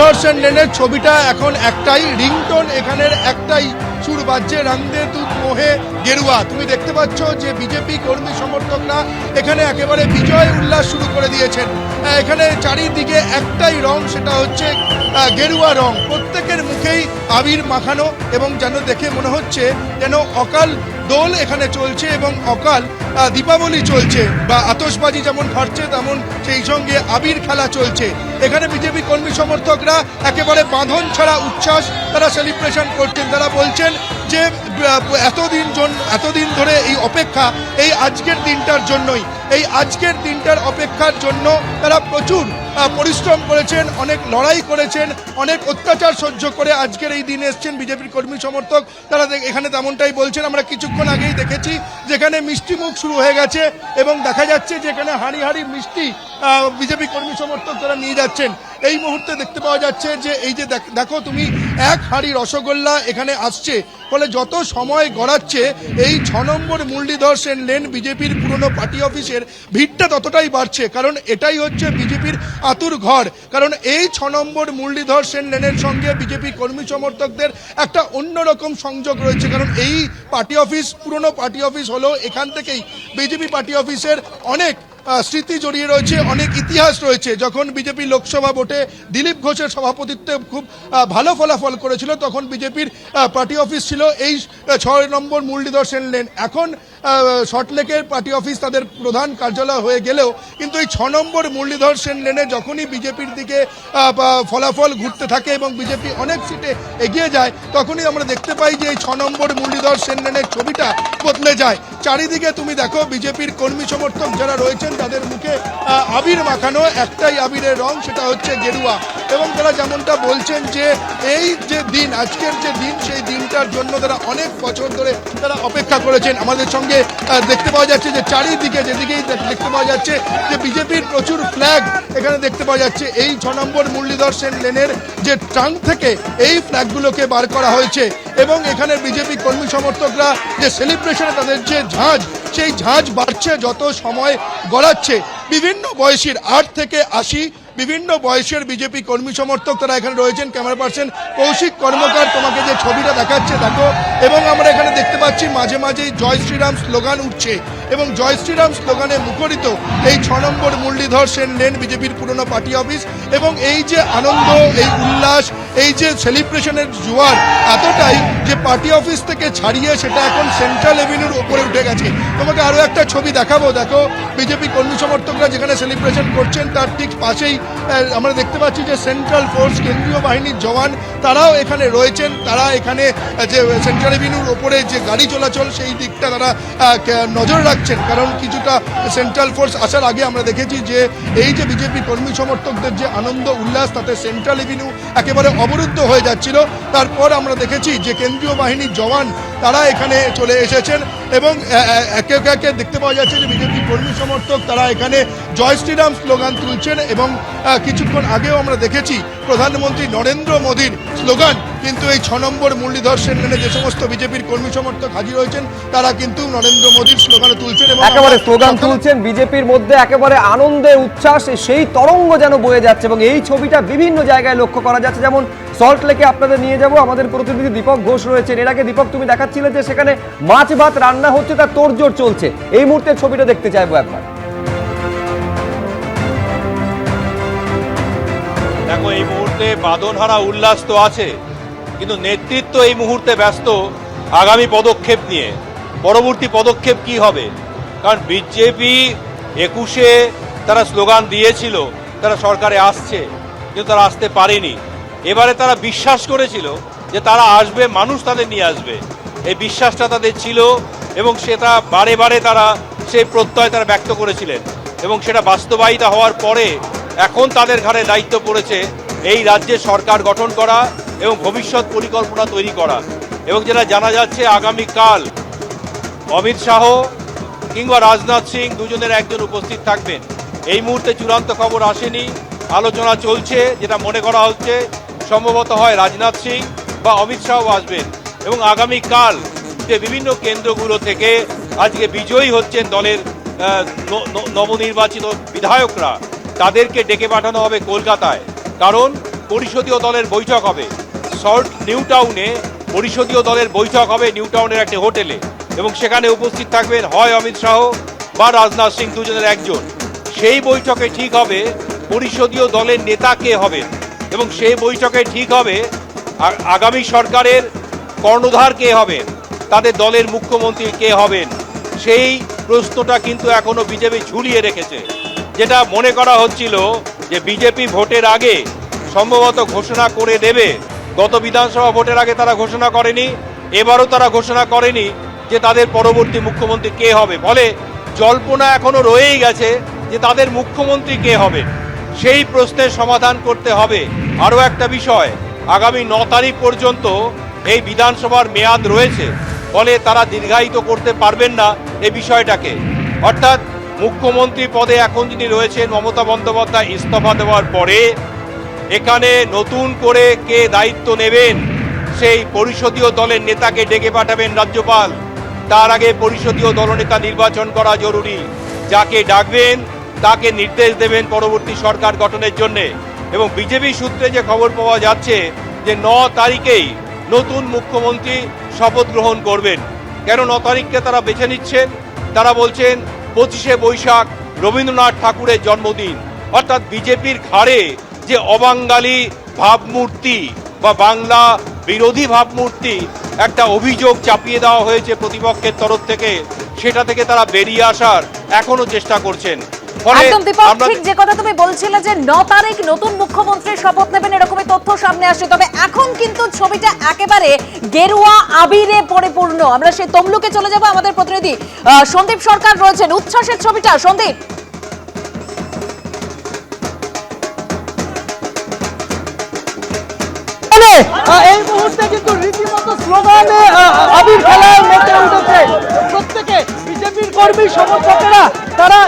মুরলীধর সেন লেনের ছবিটা এখন একটাই রিংটোন, এখানের একটাই সুর বাজছে, রংদে তুত মোহে গেরুয়া। তুমি দেখতে পাচ্ছ যে বিজেপি কর্মী সমর্থকরা এখানে একেবারে বিজয় উল্লাস শুরু করে দিয়েছেন। এখানে চারিদিকে একটাই রং, সেটা হচ্ছে গেরুয়া রং। প্রত্যেকের মুখেই আবির মাখানো এবং যেন দেখে মনে হচ্ছে যেন অকাল দোল এখানে চলছে এবং অকাল দীপাবলি চলছে, বা আতশবাজি যেমন ফাটছে তেমন সেই সঙ্গে আবির খেলা চলছে। এখানে বিজেপি কর্মী সমর্থকরা একেবারে বাঁধন ছাড়া উচ্ছ্বাস তারা সেলিব্রেশন করছেন। তারা বলছেন যে এতদিন ধরে এই অপেক্ষা এই আজকের দিনটার জন্যই, এই আজকের দিনটার অপেক্ষার জন্য তারা প্রচুর পরিশ্রম করেছেন, অনেক লড়াই করেছেন, অনেক অত্যাচার সহ্য করে আজকের এই দিনে এসছেন বিজেপির কর্মী সমর্থক। তারা এখানে তেমনটাই বলছেন। আমরা কিছুক্ষণ আগেই দেখেছি যেখানে মিষ্টি মুখ শুরু হয়ে গেছে এবং দেখা যাচ্ছে যেখানে হাঁড়ি হাঁড়ি মিষ্টি বিজেপি কর্মী সমর্থক তারা নিয়ে যাচ্ছেন। এই মুহূর্তে দেখতে পাওয়া যাচ্ছে যে এই যে দেখো তুমি, এক হাঁড়ি রসগোল্লা এখানে আসছে, ফলে যত সময় গড়াচ্ছে এই 6 নম্বর মুরলীধর সেন লেন বিজেপির পুরনো পার্টি অফিসের ভিড়টা ততটাই বাড়ছে, কারণ এটাই হচ্ছে বিজেপির আতুর ঘর। কারণ এই 6 নম্বর মুরলীধর সেন লেনের সঙ্গে বিজেপি কর্মী সমর্থকদের একটা অন্যরকম সংযোগ রয়েছে, কারণ এই পার্টি অফিস পুরনো পার্টি অফিস হলো, এখান থেকেই বিজেপি পার্টি অফিসের অনেক স্মৃতি জড়িয়ে রয়েছে, অনেক ইতিহাস রয়েছে। যখন বিজেপি লোকসভা ভোটে দিলীপ ঘোষের সভাপতিত্বে খুব ভালো ফলাফল করেছিল, তখন বিজেপির পার্টি অফিস ছিল এই 6 নম্বর মুরলীধর সেন লেন। এখন সল্টলেকের পার্টি অফিস তাদের প্রধান কার্যালয় হয়ে গেলেও কিন্তু এই 6 নম্বর মুরলীধর সেন লেনে যখনই বিজেপির দিকে ফলাফল ঘুরতে থাকে এবং বিজেপি অনেক সিটে এগিয়ে যায়, তখনই আমরা দেখতে পাই যে এই 6 নম্বর মুরলীধর সেন লেনের ছবিটা বদলে যায়। চারিদিকে তুমি দেখো বিজেপির কর্মী সমর্থক যারা রয়েছেন তাদের মুখে আবির মাখানো, একটাই আবিরের রং, সেটা হচ্ছে গেরুয়া। এবং তারা যেমনটা বলছেন যে এই যে দিন, আজকের যে দিন, সেই দিনটার জন্য তারা অনেক বছর ধরে তারা অপেক্ষা করেছেন। আমাদের সঙ্গে দেখতে পাওয়া যাচ্ছে যে চারিদিকে যেদিকেই দেখতে পাওয়া যাচ্ছে যে বিজেপির প্রচুর ফ্ল্যাগ এখানে দেখতে পাওয়া যাচ্ছে। এই 6 নম্বর মুরলীধর সেন লেনের যে ট্রাঙ্ক থেকে এই ফ্ল্যাগগুলোকে বার করা হয়েছে এবং এখানে বিজেপি কর্মী সমর্থকরা যে সেলিব্রেশনে তাদের যে ঝাঁজ, সেই ঝাঁজ বাড়ছে যত সময় গড়াচ্ছে। বিভিন্ন বয়সীর 8 থেকে 80 বিভিন্ন বয়সের বিজেপি কর্মী সমর্থক তারা এখানে রয়েছেন। ক্যামেরা পার্সন কৌশিক কর্মকার তোমাকে যে ছবিটা দেখাচ্ছে দেখো, এবং আমরা এখানে দেখতে পাচ্ছি মাঝে মাঝেই জয় শ্রীরাম স্লোগান উঠছে এবং জয় শ্রীরাম স্লোগানে মুখরিত এই 6 নম্বর মুরলীধর সেন লেন বিজেপির পুরনো পার্টি অফিস। এবং এই যে আনন্দ, এই উল্লাস, এই যে সেলিব্রেশনের জোয়ার এতটাই যে পার্টি অফিস থেকে ছাড়িয়ে সেটা এখন সেন্ট্রাল এভিনিউর উপরে উঠে গেছে। তোমাকে আরো একটা ছবি দেখাবো, দেখো বিজেপি কর্মী সমর্থকরা যেখানে সেলিব্রেশন করছেন তার ঠিক পাশেই আমরা দেখতে পাচ্ছি যে সেন্ট্রাল ফোর্স, কেন্দ্রীয় বাহিনীর জওয়ান তারাও এখানে রয়েছেন। তারা এখানে যে সেন্ট্রাল এভিনিউর ওপরে যে গাড়ি চলাচল সেই দিকটা তারা নজর রাখছেন, কারণ কিছুটা সেন্ট্রাল ফোর্স আসার আগে আমরা দেখেছি যে এই যে বিজেপি কর্মী সমর্থকদের যে আনন্দ উল্লাস, তাতে সেন্ট্রাল এভিনিউ একেবারে অবরুদ্ধ হয়ে যাচ্ছিল। তারপর আমরা দেখেছি যে কেন্দ্রীয় বাহিনীর জওয়ান তারা এখানে চলে এসেছেন এবং একে একে দেখতে পাওয়া যাচ্ছে যে বিজেপি কর্মী সমর্থক তারা এখানে জয় শ্রীরাম স্লোগান তুলছেন। এবং কিছুক্ষণ আগেও আমরা দেখেছি প্রধানমন্ত্রী নরেন্দ্র মোদীর স্লোগান কিন্তু এই 6 নম্বর মুরলীধর সেন লেনে যে সমস্ত বিজেপির কর্মী সমর্থক হাজির হয়েছেন তারা কিন্তু নরেন্দ্র মোদীর স্লোগানে তুলছেন এবং একেবারে স্লোগান তুলছেন। বিজেপির মধ্যে একেবারে আনন্দে উচ্ছ্বাস, সেই তরঙ্গ যেন বয়ে যাচ্ছে এবং এই ছবিটা বিভিন্ন জায়গায় লক্ষ্য করা যাচ্ছে। যেমন সল্টলেকে আপনাদের নিয়ে যাব, আমাদের প্রতিনিধি দীপক ঘোষ রয়েছেন। এর আগে দীপক তুমি দেখাচ্ছিলে যে সেখানে মাছ ভাত রান্না হচ্ছে, তার তোড়জোড় চলছে। এই মুহূর্তের ছবিটা দেখতে চাইবো একবার। দেখো, এই মুহূর্তে বাঁধনহারা উল্লাস তো আছে, কিন্তু নেতৃত্ব এই মুহূর্তে ব্যস্ত আগামী পদক্ষেপ নিয়ে। পরবর্তী পদক্ষেপ কি হবে? কারণ বিজেপি 21-এ তারা স্লোগান দিয়েছিল তারা সরকারে আসছে, কিন্তু তারা আসতে পারেনি। এবারে তারা বিশ্বাস করেছিল যে তারা আসবে, মানুষ তাদের নিয়ে আসবে, এই বিশ্বাসটা তাদের ছিল এবং সেটা বারে বারে তারা সেই প্রত্যয় তারা ব্যক্ত করেছিলেন এবং সেটা বাস্তবায়িত হওয়ার পরে এখন তাদের ঘাড়ে দায়িত্ব পড়েছে এই রাজ্যে সরকার গঠন করা এবং ভবিষ্যৎ পরিকল্পনা তৈরি করা। এবং যেটা জানা যাচ্ছে আগামীকাল অমিত শাহ কিংবা রাজনাথ সিং দুজনের একজন উপস্থিত থাকবেন। এই মুহূর্তে চূড়ান্ত খবর আসেনি, আলোচনা চলছে। যেটা মনে করা হচ্ছে সম্ভবত হয় রাজনাথ সিং বা অমিত শাহ আসবেন এবং আগামীকাল যে বিভিন্ন কেন্দ্রগুলো থেকে আজকে বিজয়ী হচ্ছেন দলের নবনির্বাচিত বিধায়করা, তাদেরকে ডেকে পাঠানো হবে কলকাতায়। কারণ পরিষদীয় দলের বৈঠক হবে সল্ট নিউ টাউনে। পরিষদীয় দলের বৈঠক হবে নিউ টাউনের একটি হোটেলে এবং সেখানে উপস্থিত থাকবেন হয় অমিত শাহ বা রাজনাথ সিং, দুজনের একজন। সেই বৈঠকে ঠিক হবে পরিষদীয় দলের নেতা কে হবেন এবং সেই বৈঠকে ঠিক হবে আগামী সরকারের কর্ণধার কে হবেন, তাদের দলের মুখ্যমন্ত্রী কে হবেন। সেই প্রশ্নটা কিন্তু এখনো বিজেপি ঝুলিয়ে রেখেছে। যেটা মনে করা হচ্ছিল যে বিজেপি ভোটের আগে সম্ভবত ঘোষণা করে দেবে, গত বিধানসভা ভোটের আগে তারা ঘোষণা করেনি, এবারও তারা ঘোষণা করেনি যে তাদের পরবর্তী মুখ্যমন্ত্রী কে হবে। ফলে জল্পনা এখনো রয়েই গেছে যে তাদের মুখ্যমন্ত্রী কে হবে। সেই প্রশ্নের সমাধান করতে হবে। আরও একটা বিষয়, আগামী 9 তারিখ পর্যন্ত এই বিধানসভার মেয়াদ রয়েছে, ফলে তারা দীর্ঘায়িত করতে পারবেন না এই বিষয়টাকে। অর্থাৎ মুখ্যমন্ত্রী পদে এখন যিনি রয়েছেন মমতা বন্দ্যোপাধ্যায় ইস্তফা দেওয়ার পরে এখানে নতুন করে কে দায়িত্ব নেবেন, সেই পরিষদীয় দলের নেতাকে ডেকে পাঠাবেন রাজ্যপাল। তার আগে পরিষদীয় দলনেতা নির্বাচন করা জরুরি। যাকে ডাকবেন তাকে নির্দেশ দেবেন পরবর্তী সরকার গঠনের জন্য। এবং বিজেপি সূত্রে যে খবর পাওয়া যাচ্ছে যে 9 তারিখেই নতুন মুখ্যমন্ত্রী শপথ গ্রহণ করবেন। কেন 9 তারিখকে তারা বেছে নিচ্ছেন? তারা বলছেন 25শে বৈশাখ রবীন্দ্রনাথ ঠাকুরের জন্মদিন। অর্থাৎ বিজেপির ঘাড়ে যে অবাঙালি ভাবমূর্তি বা বাংলা বিরোধী ভাবমূর্তি একটা অভিযোগ চাপিয়ে দেওয়া হয়েছে প্রতিপক্ষের তরফ থেকে, সেটা থেকে তারা বেরিয়ে আসার এখনো চেষ্টা করছেন। একদম দীপক, ঠিক যে কথা তুমি বলছিলে যে 9 তারিখ নতুন মুখ্যমন্ত্রী শপথ নেবেন এরকমই তথ্য সামনে আসে। তবে এখন কিন্তু ছবিটা একেবারে গেরুয়া আবিরে পরিপূর্ণ। আমরা সেই তমলুকে চলে যাব, আমাদের প্রতিনিধি সন্দীপ সরকার রয়েছেন। উচ্ছ্বাসের ছবিটা সন্দীপ। এই মুহূর্তে কিন্তু রীতিমতো স্লোগানে আবির খেলার মধ্যে উঠেছে প্রত্যেকে বিজেপির কর্মী সমর্থকেরা। তারা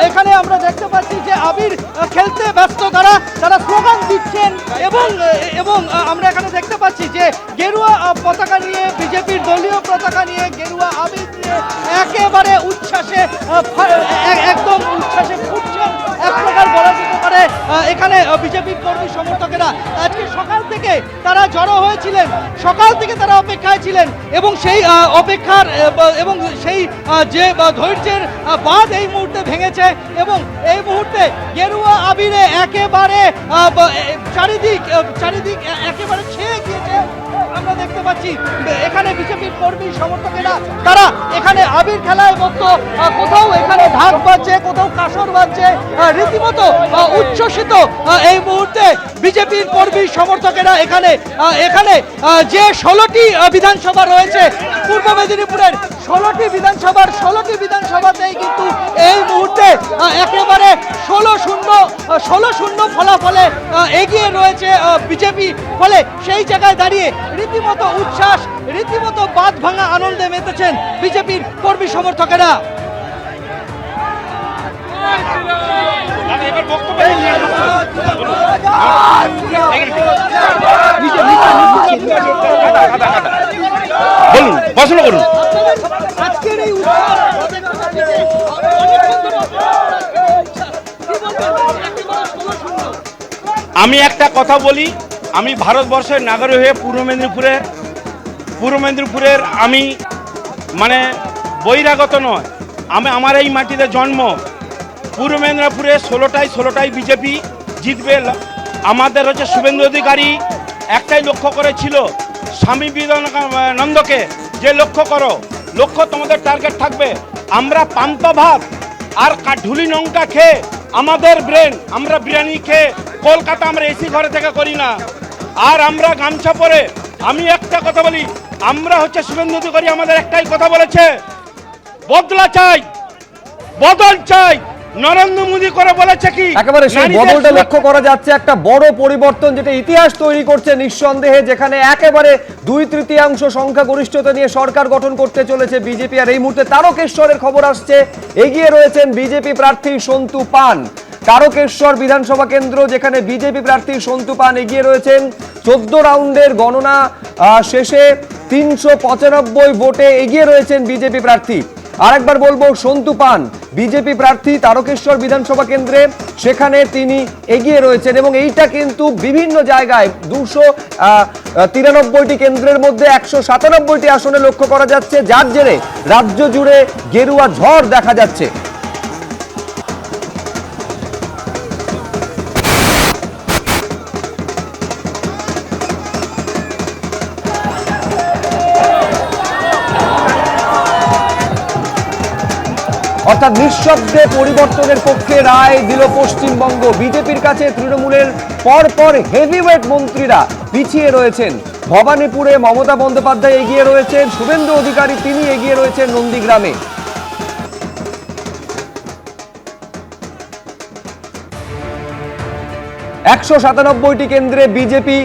এখানে আমরা দেখতে পাচ্ছি যে আবির খেলতে ব্যস্ত, তারা স্লোগান দিচ্ছেন এবং আমরা এখানে দেখতে পাচ্ছি যে গেরুয়া পতাকা নিয়ে, বিজেপির দলীয় পতাকা নিয়ে, গেরুয়া আবির নিয়ে একেবারে উচ্ছ্বাসে একদম উচ্ছ্বাসে ফুটছেন এক প্রকার বলা যেতে পারে এখানে বিজেপির কর্মী সমর্থকেরা। আজকে সকাল থেকে তারা জড়ো হয়েছিলেন, সকাল থেকে তারা অপেক্ষায় ছিলেন এবং সেই অপেক্ষার এবং সেই যে ধৈর্যের বাঁধ এই মুহূর্তে ভেঙেছে এবং এই মুহূর্তে গেরুয়া আবিরে একেবারে চারিদিক একেবারে ছেয়ে গিয়েছে। আমরা দেখতে পাচ্ছি এখানে বিজেপির কর্মী সমর্থকেরা তারা এখানে আবির খেলায় মত, কোথাও এখানে ঢাক বাজছে, কোথাও কাসর বাজছে, রীতিমতো উচ্ছ্বসিত এই মুহূর্তে বিজেপির কর্মী সমর্থকেরা। এখানে যে 16টি বিধানসভা রয়েছে পূর্ব মেদিনীপুরের 16টি বিধানসভাতেই কিন্তু এই মুহূর্তে একেবারে 16-0 ফলাফলে এগিয়ে রয়েছে বিজেপি। ফলে সেই জায়গায় দাঁড়িয়ে রীতিমতো উচ্ছ্বাস, রীতিমতো বাঁধ ভাঙা আনন্দে মেতেছেন বিজেপির কর্মী সমর্থকেরা। বলুন, প্রশ্ন করুন। আজকের এই আমি একটা কথা বলি, আমি ভারতবর্ষের নাগরিক হয়ে পূর্ব মেদিনীপুরের আমি মানে বহিরাগত নয়, আমার এই মাটিতে জন্ম। পূর্ব মেদিনীপুরে 16টাই বিজেপি জিতবে। আমাদের হচ্ছে শুভেন্দু অধিকারী একটাই লক্ষ্য করেছিল, স্বামী বিবেকানন্দকে যে লক্ষ্য তোমাদের টার্গেট থাকবে। আমরা পান্তা ভাত আর কাঠুলি লঙ্কা খেয়ে আমাদের আমরা বিরিয়ানি খেয়ে কলকাতা আমরা এসি ঘরে থেকে করি না। আর আমরা গামছা পরে, আমি একটা কথা বলি, আমরা হচ্ছে শুভেন্দু অধিকারী আমাদের একটাই কথা বলেছে, বদল চাই। নরেন্দ্র মোদী করে বলেছে কি একেবারে সেই বদলটা লক্ষ্য করা যাচ্ছে, একটা বড় পরিবর্তন যেটা ইতিহাস তৈরি করছে নিঃসন্দেহে, যেখানে একেবারে 2/3 সংখ্যাগরিষ্ঠতা নিয়ে সরকার গঠন করতে চলেছে বিজেপি। আর এই মুহূর্তে তারকেশ্বরের খবর আসছে, এগিয়ে রয়েছেন বিজেপি প্রার্থী সন্তু পান। তারকেশ্বর বিধানসভা কেন্দ্র যেখানে বিজেপি প্রার্থী সন্তু পান এগিয়ে রয়েছেন। 14 রাউন্ডের গণনা শেষে 395 ভোটে এগিয়ে রয়েছেন বিজেপি প্রার্থী। আরেকবার বলবো, সন্তু পান বিজেপি প্রার্থী তারকেশ্বর বিধানসভা কেন্দ্রে, সেখানে তিনি এগিয়ে রয়েছেন এবং এইটা কিন্তু বিভিন্ন জায়গায় 293টি কেন্দ্রের মধ্যে 197টি আসনে লক্ষ্য করা যাচ্ছে, যার জেরে রাজ্য জুড়ে গেরুয়া ঝড় দেখা যাচ্ছে। অর্থাৎ নিঃশব্দে পরিবর্তনের পক্ষে রায় দিল পশ্চিমবঙ্গ। বিজেপির কাছে তৃণমূলের পরপর হেভিওয়েট মন্ত্রীরা পিছিয়ে রয়েছেন। ভবানীপুরে মমতা বন্দ্যোপাধ্যায় এগিয়ে রয়েছেন, শুভেন্দু অধিকারী তিনি এগিয়ে রয়েছেন নন্দীগ্রামে। একশো 97টি কেন্দ্রে বিজেপি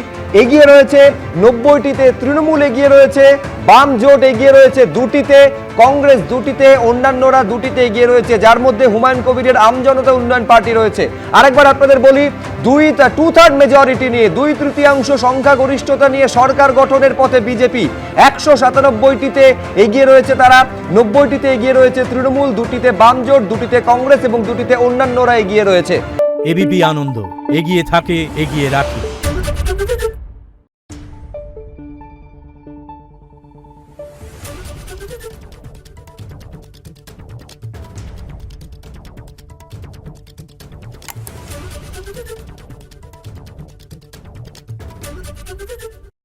এগিয়ে রয়েছে, 90টিতে তৃণমূল এগিয়ে রয়েছে, বাম জোট এগিয়ে রয়েছে 2টিতে, কংগ্রেস 2টিতে, অন্যান্যরা 2টিতে এগিয়ে রয়েছে, যার মধ্যে হুমায়ুন কবিরের আমজনতা উন্নয়ন পার্টি রয়েছে। আরেকবার আপনাদের বলি, 2/3 মেজরিটি নিয়ে, 2/3 সংখ্যাগরিষ্ঠতা নিয়ে সরকার গঠনের পথে বিজেপি। 197টিতে এগিয়ে রয়েছে তারা, 90টিতে এগিয়ে রয়েছে তৃণমূল, 2টিতে বাম জোট, 2টিতে কংগ্রেস এবং 2টিতে অন্যান্যরা এগিয়ে রয়েছে। এবিপি আনন্দ, এগিয়ে থাকে, এগিয়ে রাখে।